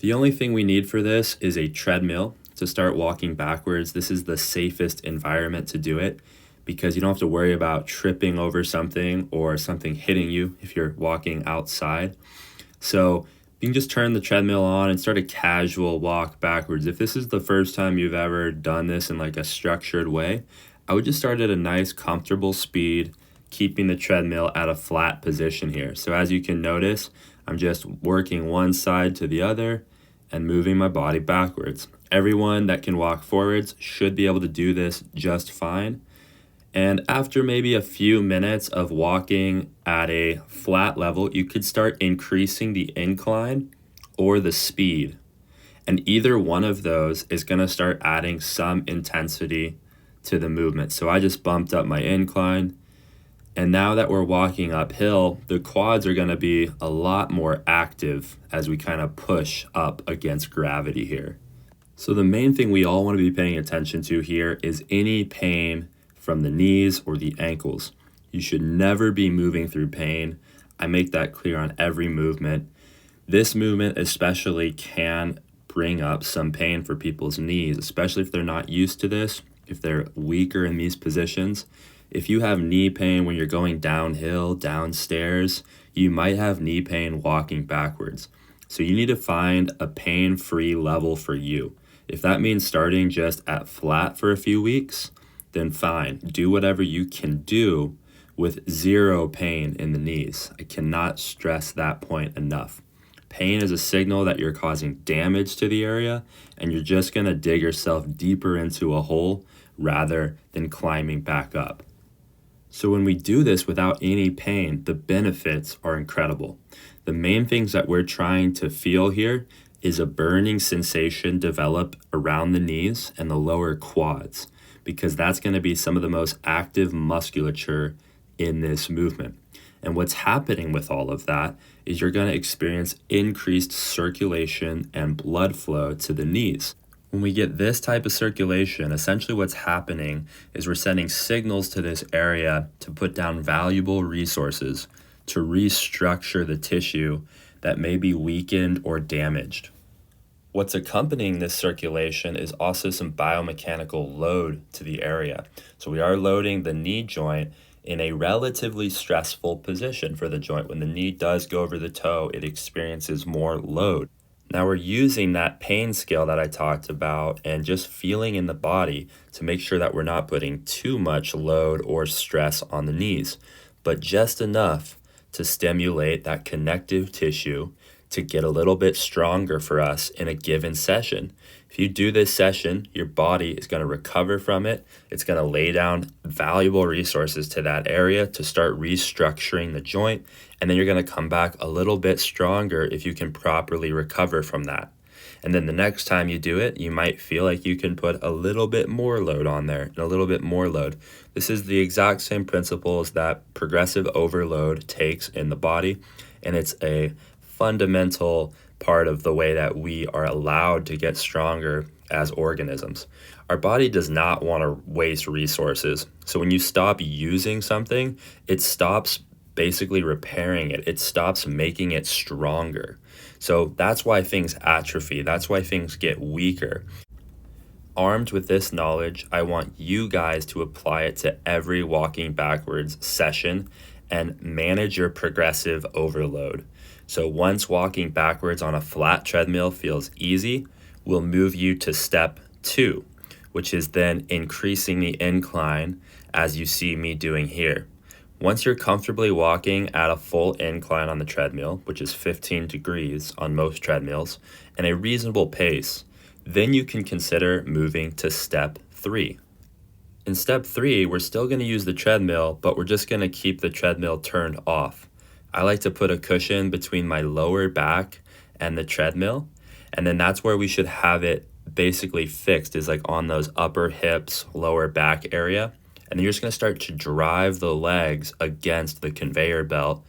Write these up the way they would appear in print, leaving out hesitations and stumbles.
The only thing we need for this is a treadmill to start walking backwards. This is the safest environment to do it because you don't have to worry about tripping over something or something hitting you if you're walking outside. So you can just turn the treadmill on and start a casual walk backwards. If this is the first time you've ever done this in like a structured way, I would just start at a nice comfortable speed, keeping the treadmill at a flat position here. So as you can notice, I'm just working one side to the other and moving my body backwards. Everyone that can walk forwards should be able to do this just fine. And after maybe a few minutes of walking at a flat level, you could start increasing the incline or the speed. And either one of those is going to start adding some intensity to the movement. So I just bumped up my incline. And now that we're walking uphill, the quads are going to be a lot more active as we kind of push up against gravity here. So the main thing we all want to be paying attention to here is any pain from the knees or the ankles. You should never be moving through pain. I make that clear on every movement. This movement especially can bring up some pain for people's knees, especially if they're not used to this, if they're weaker in these positions. If you have knee pain when you're going downhill, downstairs, you might have knee pain walking backwards. So you need to find a pain-free level for you. If that means starting just at flat for a few weeks, then fine. Do whatever you can do with zero pain in the knees. I cannot stress that point enough. Pain is a signal that you're causing damage to the area, and you're just going to dig yourself deeper into a hole rather than climbing back up. So when we do this without any pain, the benefits are incredible. The main things that we're trying to feel here is a burning sensation develop around the knees and the lower quads, because that's going to be some of the most active musculature in this movement. And what's happening with all of that is you're going to experience increased circulation and blood flow to the knees. When we get this type of circulation, essentially what's happening is we're sending signals to this area to put down valuable resources to restructure the tissue that may be weakened or damaged. What's accompanying this circulation is also some biomechanical load to the area. So we are loading the knee joint in a relatively stressful position for the joint. When the knee does go over the toe, it experiences more load. Now we're using that pain scale that I talked about and just feeling in the body to make sure that we're not putting too much load or stress on the knees, but just enough to stimulate that connective tissue to get a little bit stronger for us in a given session. If you do this session, your body is going to recover from it. It's going to lay down valuable resources to that area to start restructuring the joint. And then you're going to come back a little bit stronger if you can properly recover from that. And then the next time you do it, you might feel like you can put a little bit more load on there and a little bit more load. This is the exact same principles that progressive overload takes in the body. And it's a fundamental part of the way that we are allowed to get stronger as organisms. Our body does not want to waste resources. So when you stop using something, it stops basically repairing it. It stops making it stronger. So that's why things atrophy. That's why things get weaker. Armed with this knowledge, I want you guys to apply it to every walking backwards session and manage your progressive overload. So once walking backwards on a flat treadmill feels easy, we'll move you to step 2, which is then increasing the incline as you see me doing here. Once you're comfortably walking at a full incline on the treadmill, which is 15 degrees on most treadmills, and a reasonable pace, then you can consider moving to step 3. In step 3, we're still going to use the treadmill, but we're just going to keep the treadmill turned off. I like to put a cushion between my lower back and the treadmill, and then that's where we should have it basically fixed, is like on those upper hips, lower back area. And then you're just going to start to drive the legs against the conveyor belt,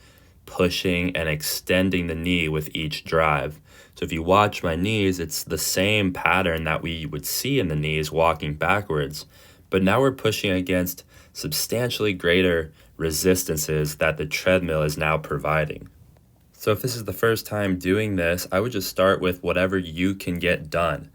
pushing and extending the knee with each drive. So if you watch my knees, it's the same pattern that we would see in the knees walking backwards, but now we're pushing against substantially greater resistances that the treadmill is now providing. So if this is the first time doing this, I would just start with whatever you can get done.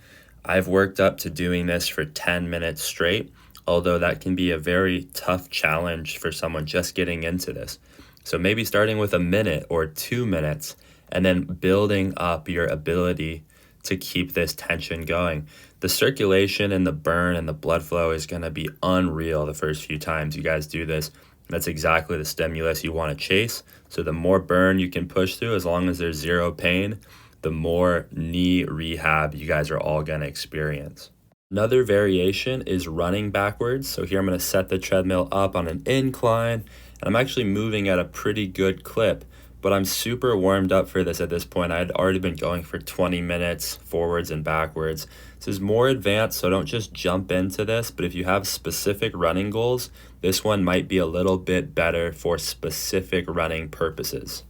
I've worked up to doing this for 10 minutes straight, although that can be a very tough challenge for someone just getting into this. So maybe starting with a minute or 2 minutes and then building up your ability to keep this tension going. The circulation and the burn and the blood flow is going to be unreal the first few times you guys do this. That's exactly the stimulus you want to chase. So the more burn you can push through, as long as there's zero pain, the more knee rehab you guys are all going to experience. Another variation is running backwards. So here I'm going to set the treadmill up on an incline, and I'm actually moving at a pretty good clip, but I'm super warmed up for this at this point. I had already been going for 20 minutes forwards and backwards. This is more advanced, so don't just jump into this, but if you have specific running goals, this one might be a little bit better for specific running purposes.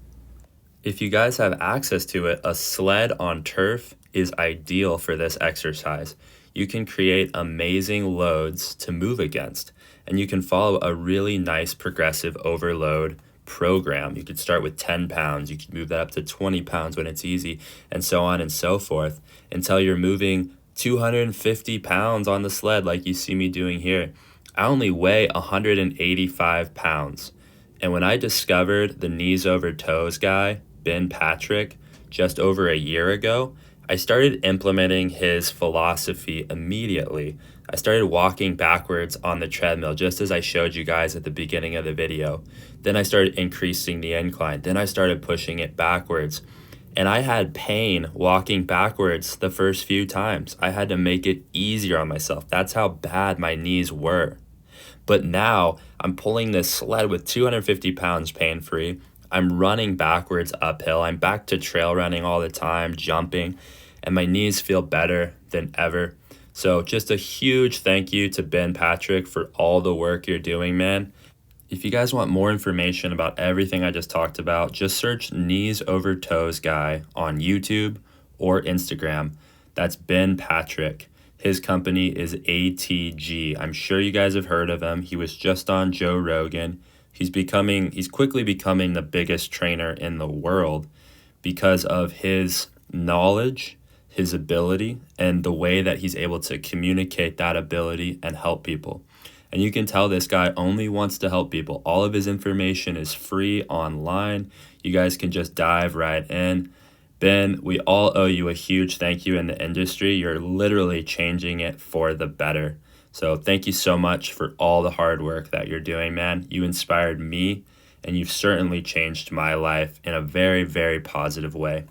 If you guys have access to it, a sled on turf is ideal for this exercise. You can create amazing loads to move against, and you can follow a really nice progressive overload program. You could start with 10 pounds, you could move that up to 20 pounds when it's easy, and so on and so forth, until you're moving 250 pounds on the sled like you see me doing here. I only weigh 185 pounds. And when I discovered the knees over toes guy, Ben Patrick, just over a year ago, I started implementing his philosophy immediately. I started walking backwards on the treadmill, just as I showed you guys at the beginning of the video. Then I started increasing the incline. Then I started pushing it backwards. And I had pain walking backwards the first few times. I had to make it easier on myself. That's how bad my knees were. But now I'm pulling this sled with 250 pounds pain-free. I'm running backwards uphill. I'm back to trail running all the time, jumping, and my knees feel better than ever. So just a huge thank you to Ben Patrick for all the work you're doing, man. If you guys want more information about everything I just talked about, just search Knees Over Toes Guy on YouTube or Instagram. That's Ben Patrick. His company is ATG. I'm sure you guys have heard of him. He was just on Joe Rogan. He's quickly becoming the biggest trainer in the world because of his knowledge, his ability, and the way that he's able to communicate that ability and help people. And you can tell this guy only wants to help people. All of his information is free online. You guys can just dive right in. Ben, we all owe you a huge thank you in the industry. You're literally changing it for the better. So thank you so much for all the hard work that you're doing, man. You inspired me, and you've certainly changed my life in a very, very positive way.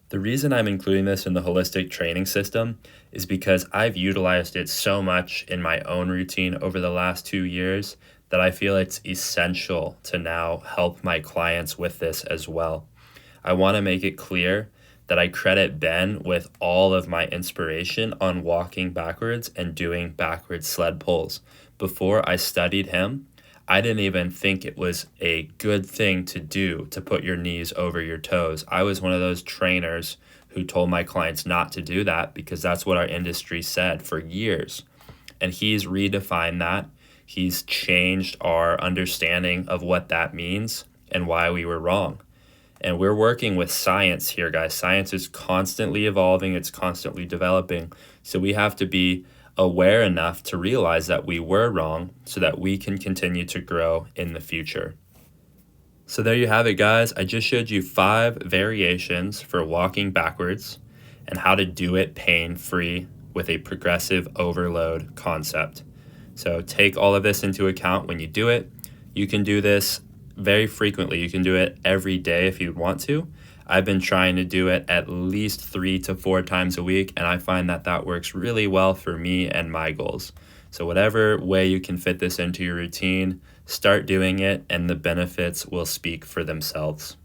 The reason I'm including this in the holistic training system is because I've utilized it so much in my own routine over the last 2 years that I feel it's essential to now help my clients with this as well. I want to make it clear that I credit Ben with all of my inspiration on walking backwards and doing backwards sled pulls. Before I studied him, I didn't even think it was a good thing to do to put your knees over your toes. I was one of those trainers who told my clients not to do that because that's what our industry said for years. And he's redefined that. He's changed our understanding of what that means and why we were wrong. And we're working with science here, guys. Science is constantly evolving. It's constantly developing. So we have to be aware enough to realize that we were wrong so that we can continue to grow in the future. So there you have it, guys. I just showed you 5 variations for walking backwards and how to do it pain-free with a progressive overload concept. So take all of this into account when you do it. You can do this very frequently. You can do it every day if you want to. I've been trying to do it at least 3 to 4 times a week, and I find that that works really well for me and my goals. So whatever way you can fit this into your routine, start doing it, and the benefits will speak for themselves.